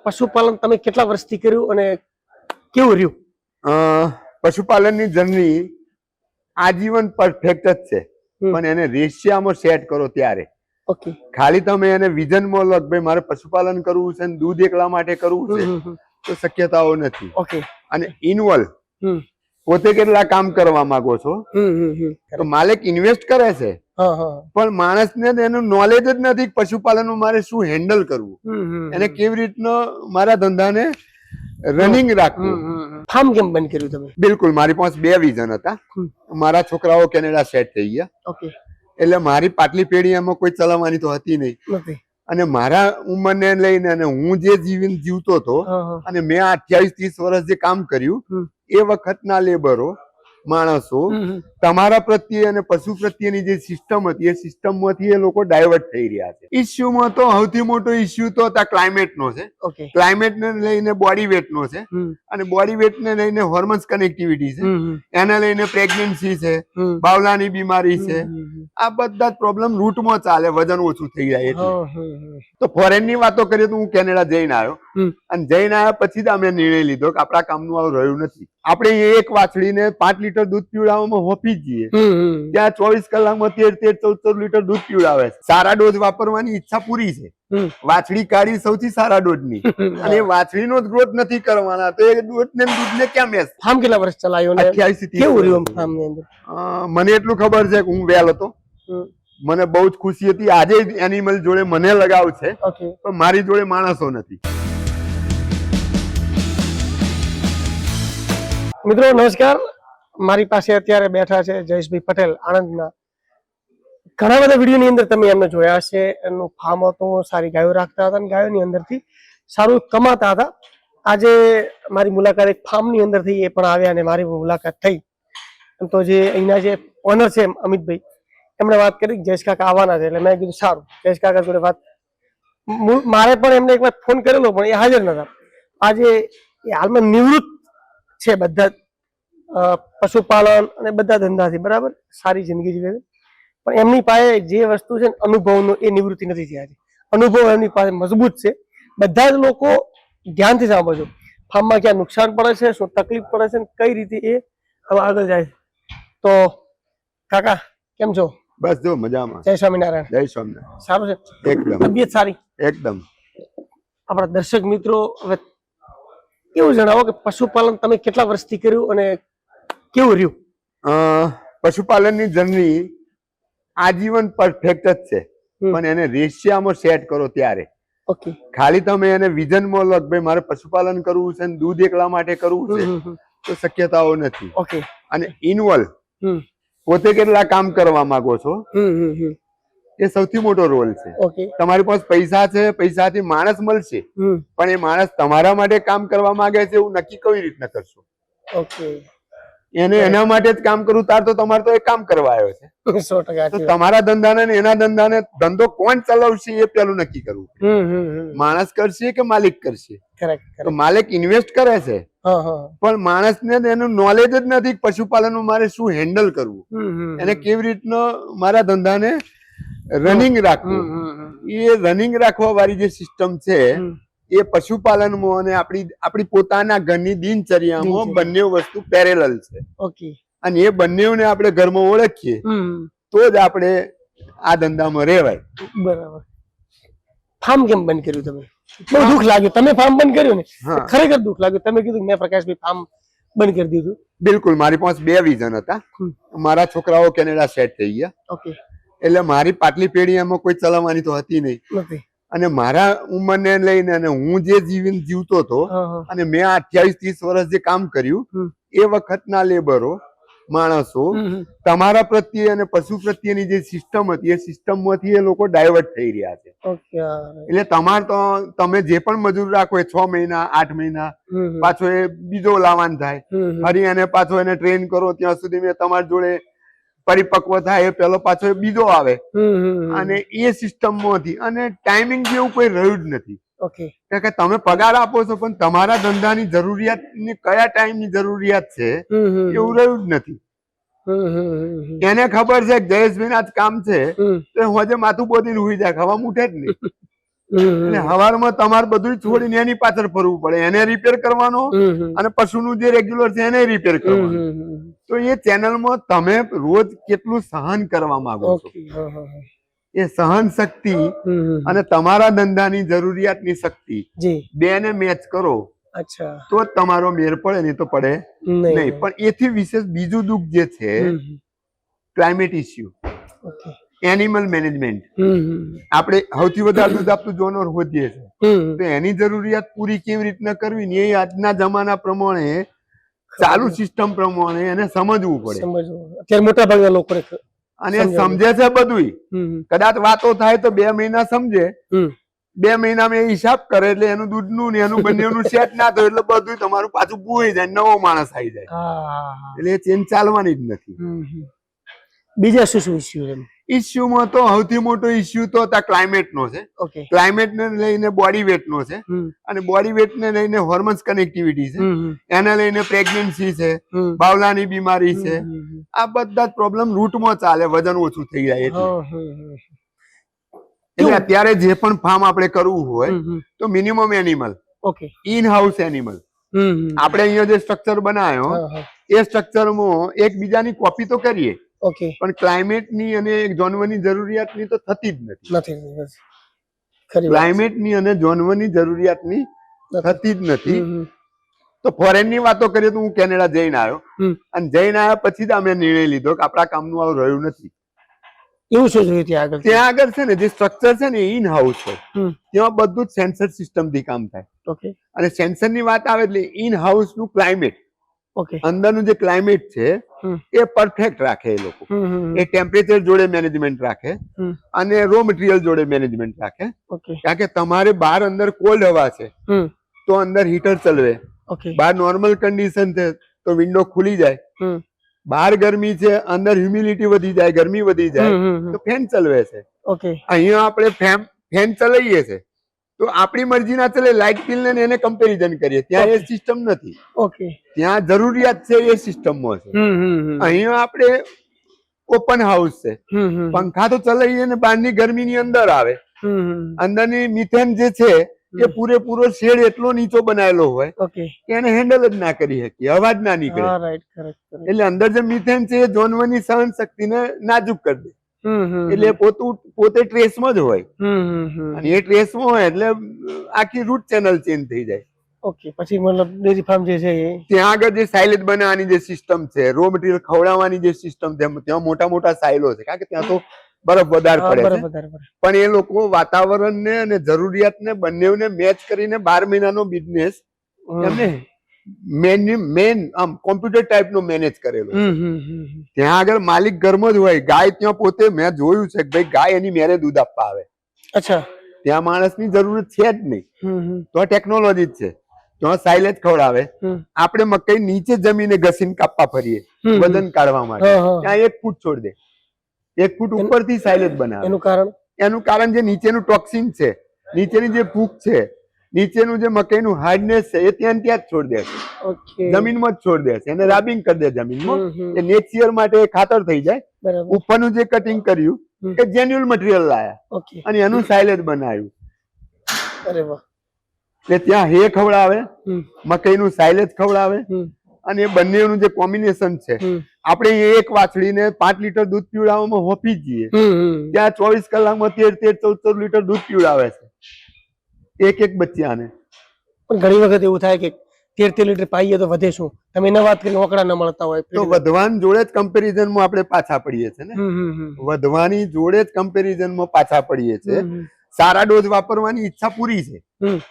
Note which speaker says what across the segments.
Speaker 1: પશુપાલન તમે કેટલા વર્ષથી કર્યું અને કેવું રહ્યું?
Speaker 2: પશુપાલનની જર્ની આજીવન પરફેક્ટ જ છે, પણ એને રેશિયામાં સેટ કરો ત્યારે.
Speaker 1: ઓકે,
Speaker 2: ખાલી તમે એને વિઝનમાં લો કે ભાઈ મારે પશુપાલન કરવું છે ને દૂધ એકલા માટે કરવું છે તો શક્યતાઓ નથી.
Speaker 1: ઓકે,
Speaker 2: અને ઇન્વોલ્વ પોતે કેટલા કામ કરવા માંગો છો તો માલિક ઇન્વેસ્ટ કરે છે, પણ માણસને એનું નોલેજ જ નથી પશુપાલનમાં મારે શું હેન્ડલ કરવું, એને કેવી રીતનો મારા ધંધાને રનિંગ રાખવું.
Speaker 1: ફાર્મ કેમ બંધ કર્યું તમે?
Speaker 2: બિલકુલ, મારી પાસે 2 વિઝન હતા. મારા છોકરાઓ કેનેડા સેટ થઈ ગયા,
Speaker 1: ઓકે,
Speaker 2: એટલે મારી પાટલી પેઢી એમાં કોઈ ચલાવવાની તો હતી નહીં.
Speaker 1: નથી.
Speaker 2: અને મારા ઉંમરને લઈને અને હું જે જીવન જીવતો હતો અને મેં 28-30 વર્ષ જે કામ કર્યું એ વખતના લેબરો માણસો તમારા પ્રત્યે અને પશુ પ્રત્યેની જે સિસ્ટમ હતી એ સિસ્ટમમાંથી એ લોકો ડાયવર્ટ થઈ રહ્યા છે. ઇસ્યુમાં તો સૌથી મોટો ઇસ્યુ તો ક્લાઇમેટનો છે.
Speaker 1: ઓકે,
Speaker 2: ક્લાઇમેટને લઈને બોડી વેટનો છે, અને બોડી વેટને લઈને હોર્મોન્સ કનેક્ટિવિટી છે, એને લઈને પ્રેગ્નન્સી છે, બાવલાની બીમારી છે. આ બધા જ પ્રોબ્લેમ રૂટમાં ચાલે, વજન ઓછું થઈ જાય એટલે. તો ફોરેનની વાતો કરીએ તો હું કેનેડા જઈને આવ્યો, અને જઈને આવ્યા પછી જ અમે નિર્ણય લીધો કે આપણા કામનું આવું રહ્યું નથી. આપણે એક વાછડીને 5 લીટર દૂધ પીવડાવવામાં હોપી જ જઈએ, ત્યાં 24 કલાકમાં 13-14 લીટર દૂધ પીવડાવે છે. સારા ડોઝ વાપરવાની ઈચ્છા પૂરી છે, વાછડી કાઢી સૌથી સારા ડોઝની, અને વાછડીનો જ ગ્રોથ નથી કરવાના તો એ દૂધને ક્યાં મેચ.
Speaker 1: ફાર્મ કેટલા વર્ષ ચલાવ્યું?
Speaker 2: 28
Speaker 1: કેવું રહ્યું ફાર્મ ની અંદર?
Speaker 2: મને એટલું ખબર છે કે હું વેલ હતો, મને બહુ જ ખુશી હતી. આજે એનિમલ જોડે મને લગાવ છે, પણ મારી જોડે માણસો નથી.
Speaker 1: મિત્રો નમસ્કાર, મારી પાસે અત્યારે બેઠા છે જયેશભાઈ પટેલ આણંદના. ઘણા બધા વિડીયોની અંદર તમે એમને જોયા છે, એમનું ફાર્મ હતું, સારી ગાયો રાખતા હતા અને ગાયોની અંદરથી સારું કમાતા હતા. આજે મારી મુલાકાત એક ફાર્મની અંદર થઈ, એ પણ આવ્યા અને મારી મુલાકાત થઈ. તો જે અહીંના જે ઓનર છે અમિતભાઈ, એમણે વાત કરી જયેશ કાકા આવવાના છે, એટલે મેં કીધું સારું જયેશ કાકા જોડે વાત. મારે પણ એમને એક વાર ફોન કરેલો પણ એ હાજર નતા. આજે એ હાલમાં નિવૃત્ત છે, બધા પશુપાલન અને બધા ધંધાથી બરાબર સારી જિંદગી જીવે છે, પણ એમની પાસે જે વસ્તુ છે અનુભવનો એ નિવૃત્તિ નથી થયા છે. અનુભવ એમની પાસે મજબૂત છે. બધા જ લોકો ધ્યાનથી સાંભળજો, ફાર્મમાં ક્યાં નુકસાન પડે છે, શું તકલીફ પડે છે, કઈ રીતે એ હવે આગળ જાય. તો કાકા કેમ છો?
Speaker 2: બસ જો મજામાં.
Speaker 1: જય સ્વામિનારાયણ.
Speaker 2: જય સ્વામિનારાયણ.
Speaker 1: સારું છે?
Speaker 2: એકદમ.
Speaker 1: તબિયત સારી?
Speaker 2: એકદમ.
Speaker 1: આપણા દર્શક મિત્રો હવે એવું જણાવો કે પશુપાલન તમે કેટલા વર્ષથી કર્યું અને કેવું રહ્યું?
Speaker 2: પશુપાલનની જર્ની આજીવન પરફેક્ટ જ છે, પણ એને રેશિયામાં સેટ કરો ત્યારે.
Speaker 1: ઓકે,
Speaker 2: ખાલી તમે એને વિઝનમાં લો કે ભાઈ મારે પશુપાલન કરવું છે ને દૂધ એકલા માટે કરવું છે તો શક્યતાઓ નથી.
Speaker 1: ઓકે,
Speaker 2: અને ઇન્વોલ્વ પોતે કેટલા કામ કરવા માંગો છો એ સૌથી મોટો રોલ છે.
Speaker 1: ઓકે,
Speaker 2: તમારી પાસે પૈસા છે, પૈસાથી માણસ મળશે, પણ એ માણસ તમારા માટે કામ કરવા માંગે છે એવું નક્કી કઈ રીતના કરશો?
Speaker 1: ઓકે,
Speaker 2: એને એના માટે જ કામ કરવું તાર તો તમારે તો એ કામ કરવા આવ્યો છે.
Speaker 1: 100%
Speaker 2: તો તમારા ધંધાને ને એના ધંધાને ધંધો કોણ ચલાવશે એ પેલું નક્કી કરવું. માણસ કરશે કે માલિક કરશે? તો માલિક ઇન્વેસ્ટ કરે છે, પણ માણસને એનું નોલેજ જ નથી પશુપાલનમાં મારે શું હેન્ડલ કરવું, એને કેવી રીતનો મારા ધંધાને રનિંગ રાખવું. એ રનિંગ રાખવા વાળી જે સિસ્ટમ છે એ પશુપાલનમાં અને આપણી પોતાના ઘરની દિનચર્યામાં બંને વસ્તુ પેરેલલ છે.
Speaker 1: ઓકે,
Speaker 2: અને એ બંનેને આપણે ઘરમાં ઓળખીએ તો જ આપણે આ ધંધામાં રહેવાય.
Speaker 1: બરાબર. ફાર્મ કેમ બંધ કર્યું તમે? બહુ દુઃખ લાગ્યું. તમે ફાર્મ બંધ કર્યું ને, ખરેખર દુઃખ લાગ્યું. તમે કીધું મેં પ્રકાશભાઈ ફાર્મ બંધ કરી દીધું.
Speaker 2: બિલકુલ, મારી પાસે 2 વિઝન હતા. મારા છોકરાઓ કેનેડા સેટ થઈ ગયા,
Speaker 1: ઓકે,
Speaker 2: એટલે મારી પાટલી પેઢી એમાં કોઈ ચલાવવાની તો હતી નહીં. અને મારા ઉંમરને લઈને અને હું જે જીવન જીવતો હતો અને મેં 28-30 વર્ષ જે કામ કર્યું એ વખતના લેબરો માણસો તમારા પ્રત્યે અને પશુ પ્રત્યેની જે સિસ્ટમ હતી એ સિસ્ટમમાંથી એ લોકો ડાયવર્ટ થઈ રહ્યા છે. એટલે તમારે તો તમે જે પણ મજૂર રાખો એ 6 મહિના 8 મહિના પાછો એ બીજો લાવવાનું થાય, ફરી એને પાછો એને ટ્રેન કરો ત્યાં સુધી મેં તમારી જોડે પરિપક્વ થાય એ પેલો પાછો બીજો આવે, અને એ સિસ્ટમ માંથી અને ટાઈમિંગ જેવું કોઈ રહ્યું જ નથી. કારણ કે તમે પગાર આપો છો પણ તમારા ધંધાની જરૂરિયાત ની કયા ટાઈમ ની જરૂરિયાત છે એવું રહ્યું જ નથી. એને ખબર છે કે જયેશભાઈ આજ કામ છે તો હું આજે માથું બોધીને હુઈ જાય, ખવા ઉઠે જ નહીં. અને હવારમાં તમારે બધું છોડીને એની પાછળ ફરવું પડે, એને રિપેર કરવાનો અને પશુનું જે રેગ્યુલર છે એને રિપેર કરવાનું. તો એ ચેનલમાં તમે રોજ કેટલું સહન કરવા માંગો છો, એ સહન શક્તિ અને તમારા ધંધાની જરૂરિયાતની શક્તિ બેને મેચ કરો તો જ તમારો મેળ પડે, નહીં તો પડે નહીં. પણ એથી વિશેષ બીજું દુઃખ જે છે ક્લાઇમેટ ઇસ્યુ, એનિમલ મેનેજમેન્ટ. આપણે સૌથી વધારે દૂધ આપતું જાનવર હોઈએ છે, તો એની જરૂરિયાત પૂરી કેવી રીતના કરવી ને એ આજના જમાના પ્રમાણે ચાલુ સિસ્ટમ પ્રમાણે એને સમજવું પડે.
Speaker 1: અત્યારે મોટા ભાગના લોકો
Speaker 2: અને સમજે છે બધું, કદાચ વાતો થાય તો 2 મહિના સમજે, 2 મહિનામાં એ હિસાબ કરે એટલે એનું દૂધનું ને એનું બંનેનું સેટ ના થાય એટલે બધું તમારું પાછું ભૂઈ જાય, નવો માણસ આવી જાય. એટલે એ ચેન ચાલવાની જ નથી.
Speaker 1: બીજા શું શું ઇસ્યુ છે?
Speaker 2: ઇસ્યુમાં તો સૌથી મોટો ઇસ્યુ તો ક્લાઇમેટ નો છે. ક્લાઇમેટ ને લઈને બોડી વેટ નો છે, અને બોડી વેટ ને લઈને હોર્મોન્સ કનેક્ટિવિટી છે, એને લઈને પ્રેગ્નન્સી છે, બાવલાની બીમારી છે. આ બધા જ પ્રોબ્લેમ રૂટમાં ચાલે, વજન ઓછું થઈ જાય એટલે અત્યારે જે પણ ફાર્મ આપણે કરવું હોય તો minimum animal, in house animal. આપણે અહીંયા જે સ્ટ્રક્ચર બનાવ્યો એ સ્ટ્રક્ચરમાં એકબીજાની કોપી તો કરીએ, પણ ક્લાઇમેટ ની અને જાનવરની જરૂરિયાત ની તો થતી જ નથી. ક્લાઇમેટ ની અને જાનવરની જરૂરિયાત ની થતી જ નથી. તો ફોરેન ની વાતો કરીએ તો હું કેનેડા જઈને આવ્યો, અને જઈને આવ્યા પછી જ અમે નિર્ણય લીધો કે આપણા કામનું આવું રહ્યું નથી.
Speaker 1: એવું શું જોયું ત્યાં આગળ?
Speaker 2: ત્યાં આગળ છે ને જે સ્ટ્રક્ચર છે ને ઇન હાઉસ હોય, તેમાં બધું જ સેન્સર સિસ્ટમ થી કામ થાય. અને સેન્સર ની વાત આવે એટલે ઇન હાઉસ નું ક્લાઇમેટ, અંદરનું જે ક્લાઇમેટ છે એ પરફેક્ટ રાખે એ લોકો. એ ટેમ્પરેચર જોડે મેનેજમેન્ટ રાખે અને રો મટીરિયલ જોડે મેનેજમેન્ટ રાખે. કારણ કે તમારે બહાર અંદર કોલ્ડ હવા છે તો અંદર હીટર ચલવે, બહાર નોર્મલ કન્ડિશન છે તો વિન્ડો ખુલી જાય, બહાર ગરમી છે અંદર હ્યુમિડિટી વધી જાય, ગરમી વધી જાય તો ફેન ચલવે છે. અહીંયા આપણે ફેન ચલાવીએ છે તો આપણી મરજી ના ચલે, લાઇટ બિલ ને એને કમ્પેરિઝન કરીએ, ત્યાં એ સિસ્ટમ નથી. ત્યાં જરૂરિયાત છે એ સિસ્ટમમાં છે. અહીંયા આપણે ઓપન હાઉસ છે, પંખા તો ચલાવીએ ને બહારની ગરમીની અંદર આવે, અંદરની મિથેન જે છે એ પૂરેપૂરો શેડ એટલો નીચો બનાવેલો હોય કે એને હેન્ડલ જ ના કરી શકીએ, અવાજ ના નીકળે. એટલે અંદર જે મિથેન છે એ જાનવરની સહન શક્તિને નાજુક કરી દે, એટલે પોતે ટ્રેસમાં જ હોય, અને એ ટ્રેસમાં હોય એટલે આખી રૂટ ચેનલ ચેન્જ થઈ જાય.
Speaker 1: પછી મતલબ ડેરી ફાર્મ જે છે
Speaker 2: ત્યાં આગળ જે સાયલેજ બનાવવાની જે સિસ્ટમ છે, રો મટીરિયલ ખવડાવવાની જે સિસ્ટમ છે, ત્યાં મોટા મોટા સાયલો છે, કારણ કે ત્યાં તો બરફ વધારે પડે છે. પણ એ લોકો વાતાવરણ ને અને જરૂરિયાત ને બંનેને મેચ કરીને 12 મહિનાનો બિઝનેસ એમને મેન આમ કોમ્પ્યુટર ટાઈપ નો મેનેજ કરેલો. ત્યાં આગળ માલિક ઘરમાં જ હોય, ગાય ત્યાં પોતે મેં જોયું છે કે ભાઈ ગાય એની મેરે દૂધ આપવા આવે. ત્યાં માણસની જરૂરત છે જ નહીં, તો ટેકનોલોજી જ છે. ત્યાં સાયલેજ ખવડાવે, આપણે મકઈ નીચે જમીને ઘસીને કાપવા ફરીએ વજન કાઢવા માટે, ત્યાં 1 ફૂટ છોડ દે, 1 ફૂટ ઉપરથી સાયલેજ બનાવે. એનું કારણ જે નીચેનું ટોક્સિન છે, નીચેની જે ફૂગ છે, નીચેનું જે મકઈનું હાર્ડનેસ છે એ ત્યાં જ છોડ દે છે, જમીનમાં જ છોડ દે છે, એને રાબિંગ કરી દે જમીનમાં. એ નેક્સ્ટ યર માટે ખાતર થઈ જાય. ઉપરનું જે કટિંગ કર્યું એ જેન્યુઅલ મટીરિયલ લાયા અને એનું સાયલેજ બનાવ્યું. એટલે ત્યાં હે ખવડાવે, મકઈનું સાયલેજ ખવડાવે, અને એ બંનેનું જે કોમ્બિનેશન છે, આપણે એક વાછડીને 5 લીટર દૂધ પીવડાવવામાં હોપી જઈએ, ત્યાં 24 કલાકમાં 13-14 લીટર દૂધ પીવડાવે છે એક બચ્ચાને.
Speaker 1: પણ ઘણી વખત એવું થાય કે 13 લીટર પાઈએ તો વધે શું? તમે એના વાત કરીને ઓકળા ન મળતા હોય
Speaker 2: તો વધવાની જોડે જ કમ્પેરિઝનમાં આપણે પાછા પડીએ છીએ ને, વધવાની જોડે જ કમ્પેરિઝનમાં પાછા પડીએ છીએ. સારા ડોઝ વાપરવાની ઈચ્છા પૂરી છે,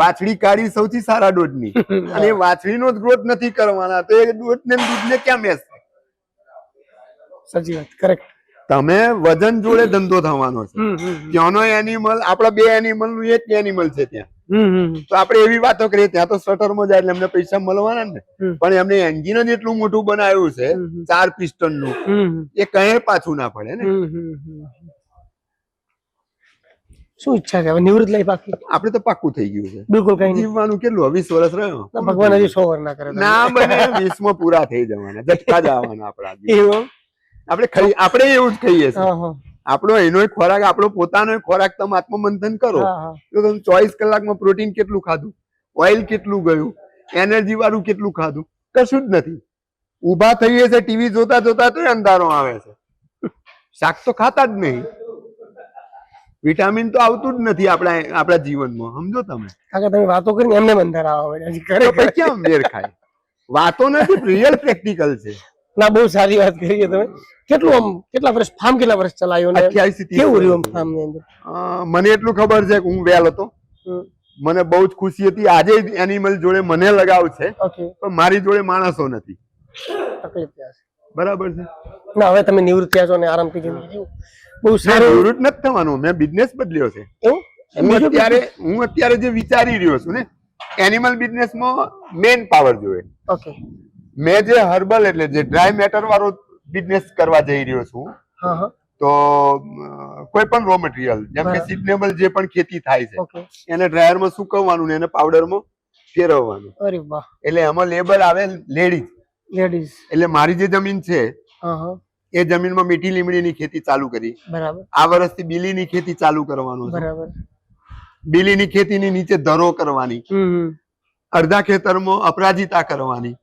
Speaker 2: વાછડી કાઢી સૌથી સારા ડોઝ ની, અને વાછડીનો જ ગ્રોથ નથી કરવાના તો એ દૂધને ક્યાં મેચ થાય?
Speaker 1: સાચી વાત, કરેક્ટ.
Speaker 2: તમે વજન જોડે ધંધો થવાનો છે. ત્યાંનો એનિમલ, આપડા 2 એનિમલ નું એક એનિમલ છે ત્યાં, તો આપણે એવી વાતો કરીએ ત્યાં તો સ્ટર્ટરમાં જાય એટલે એમને પૈસા મળવાના ને, પણ એમને એન્જિન જ એટલું મોટું બનાવ્યું છે 4 પિસ્ટન નું, એ કઈ પાછું ના પડે ને.
Speaker 1: શું ઈચ્છા છે હવે? નિવૃત્ત લાઈફ આખી
Speaker 2: આપણે તો પાક્કું થઈ ગયું છે,
Speaker 1: બિલકુલ કઈ
Speaker 2: જીવવાનું કેટલું 20 વર્ષ રહ્યો,
Speaker 1: ભગવાન હજી 100 વર્ષ ના કરે
Speaker 2: ના બને, 20 માં પૂરા થઈ જવાના, ઝટકા જ આવવાના આપણા. આપણે એવું જ કહીએ છીએ, આપણો એનો ખોરાક, આપણો પોતાનો ખોરાક તમે આત્મમંથન કરો તો તમે 24 કલાકમાં પ્રોટીન કેટલું ખાધું, ઓઇલ કેટલું ગયું, એનર્જી વાળું કેટલું ખાધું, કશું જ નથી. ઉભા થઈએ છે ટીવી જોતા જોતા તો અંધારો આવે છે, શાક તો ખાતા જ નહીં, વિટામિન તો આવતું જ નથી આપણા જીવનમાં. સમજો તમે?
Speaker 1: કાકા તમે વાતો કરીને એમને અંધારા આવે
Speaker 2: કેમ મેર ખાય? વાતો નથી, રિયલ પ્રેક્ટિકલ છે.
Speaker 1: ના, બહુ સારી વાત કરી છે તમે. કેટલા વર્ષ ફાર્મ કેટલા વર્ષ ચલાવ્યું?
Speaker 2: 28 થી 30.
Speaker 1: કેવું રહ્યું ફાર્મ ની અંદર?
Speaker 2: મને એટલું ખબર છે કે હું વેલ હતો, મને બહુ જ ખુશી હતી. આજે એનિમલ જોડે મને લગાવ છે, પણ મારી જોડે માણસો નથી.
Speaker 1: તકલીફ છે,
Speaker 2: બરાબર છે.
Speaker 1: ના, હવે તમે નિવૃત્ત થયા છો ને આરામથી જિંદગી જીવો. બહુ સારું.
Speaker 2: નિવૃત્ત નથી થવાનું, મેં બિઝનેસ બદલ્યો છે. હું અત્યારે જે વિચારી રહ્યો છું ને, એનિમલ બિઝનેસમાં મેન પાવર જોઈએ.
Speaker 1: ઓકે.
Speaker 2: મેં જે હર્બલ એટલે જે ડ્રાય મેટર વાળો બિઝનેસ કરવા જઈ રહ્યો છું. તો કોઈ પણ રો મટીરિયલ જેમ કે સિઝનેબલ જે પણ ખેતી થાય છે એને ડ્રાયરમાં સુકવવાનું ને એને પાવડરમાં ફેરવવાનું.
Speaker 1: અરે વાહ.
Speaker 2: એટલે એમાં લેબર આવે લેડીઝ. એટલે મારી જે જમીન છે એ જમીનમાં મીઠી લીમડીની ખેતી ચાલુ કરી.
Speaker 1: બરાબર.
Speaker 2: આ વર્ષથી બીલીની ખેતી ચાલુ કરવાનું છે.
Speaker 1: બરાબર.
Speaker 2: બીલીની ખેતીની નીચે ધરો કરવાની, અડધા ખેતરમાં અપરાજિતા કરવાની,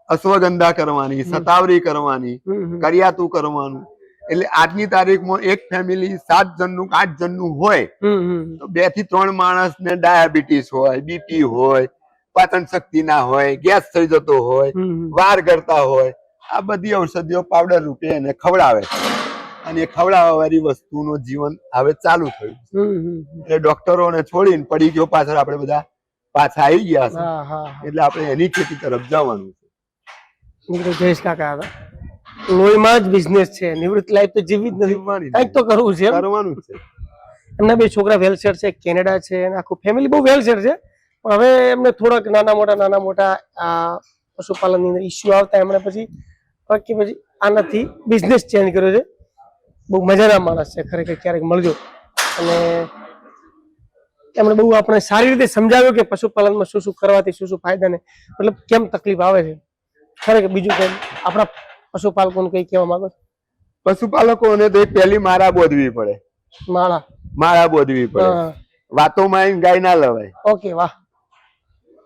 Speaker 2: અશ્વગંધા કરવાની, સતાવરી કરવાની, કરિયાતું કરવાનું. એટલે આજની તારીખમાં એક ફેમિલી 7 જણનું 8 જણનું હોય તો 2 થી 3 માણસને ડાયાબિટીસ હોય, બીપી હોય, પાચન શક્તિ ના હોય, ગેસ થઈ જતો હોય, વાર કરતા હોય, આ બધી ઔષધિઓ પાવડર રૂપે એને ખવડાવે અને એ ખવડાવવા વાળી વસ્તુનું જીવન હવે ચાલુ થયું. એટલે ડોક્ટરોને છોડીને પડી ગયો પાછળ આપણે બધા પાછા આવી ગયા છે. એટલે આપણે એની ખેતી તરફ જવાનું છે.
Speaker 1: જયેશ કાકા હતા, લોહીમાં જ બિઝનેસ છે, નિવૃત્ત લાઈફ તો જીવી જ નથી, કંઈક તો કરવું છે,
Speaker 2: કરવાનું છે.
Speaker 1: એમના 2 છોકરા વેલસેર છે, કેનેડા છે, અને આખું ફેમિલી બહુ વેલસેર છે. પણ હવે એમને થોડાક નાના મોટા આ પશુપાલનની અંદર ઇસ્યુ આવતા એમણે પછી આનાથી બિઝનેસ ચેન્જ કર્યો છે. બહુ મજાના માણસ છે ખરેખર, ક્યારેક મળજો. અને એમણે બહુ આપણે સારી રીતે સમજાવ્યું કે પશુપાલનમાં શું શું કરવાથી શું શું ફાયદા ને મતલબ કેમ તકલીફ આવે છે. ખરેખર બીજું કઈ આપણા પશુપાલકોને કઈ કહેવા માંગો છો?
Speaker 2: પશુપાલકોને તો પહેલી માળા બોધવી પડે. માળા બોધવી પડે. વાતોમાં આવીને ગાય ના લવાય.
Speaker 1: ઓકે, વાહ.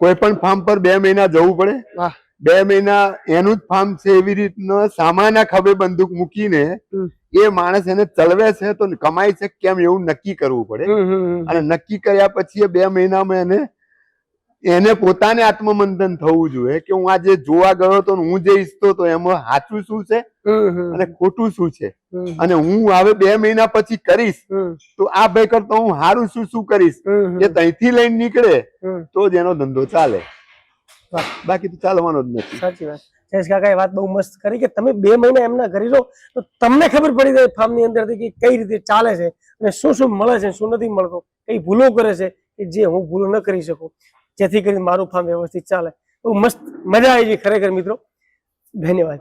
Speaker 2: કોઈ પણ ફાર્મ પર 2 મહિના જવું પડે.
Speaker 1: વાહ.
Speaker 2: 2 મહિના એનું જ ફાર્મ છે એવી રીતના સામાના ખભે બંદૂક મૂકીને એ માણસ એને ચલવે છે તો કમાય છે કેમ એવું નક્કી કરવું પડે. અને નક્કી કર્યા પછી એ 2 મહિનામાં એને પોતાને આત્મમંથન થવું જોઈએ કે હું આજે જોવા ગયો તો હું જે ઈચ્છતો તો એમાં સાચું શું છે અને ખોટું શું છે, અને હું હવે 2 મહિના પછી કરીશ તો આ ભાઈ કરતા હું સારું શું કરીશ એ ત્યાંથી લઈને નીકળે તો જ એનો ધંધો ચાલે, બાકી તો ચાલવાનો જ નથી.
Speaker 1: સાચી વાત. જયેશ કાકા એ વાત બહુ મસ્ત કરી કે તમે 2 મહિના એમના ઘરે રહો તો તમને ખબર પડી જાય ફાર્મ ની અંદરથી કે કઈ રીતે ચાલે છે અને શું શું મળે છે, શું નથી મળતો, કઈ ભૂલો કરે છે કે જે હું ભૂલો ન કરી શકું, જેથી કરીને મારું ફાર્મ વ્યવસ્થિત ચાલે. બહુ મસ્ત મજા આવી ગઈ ખરેખર મિત્રો. ધન્યવાદ.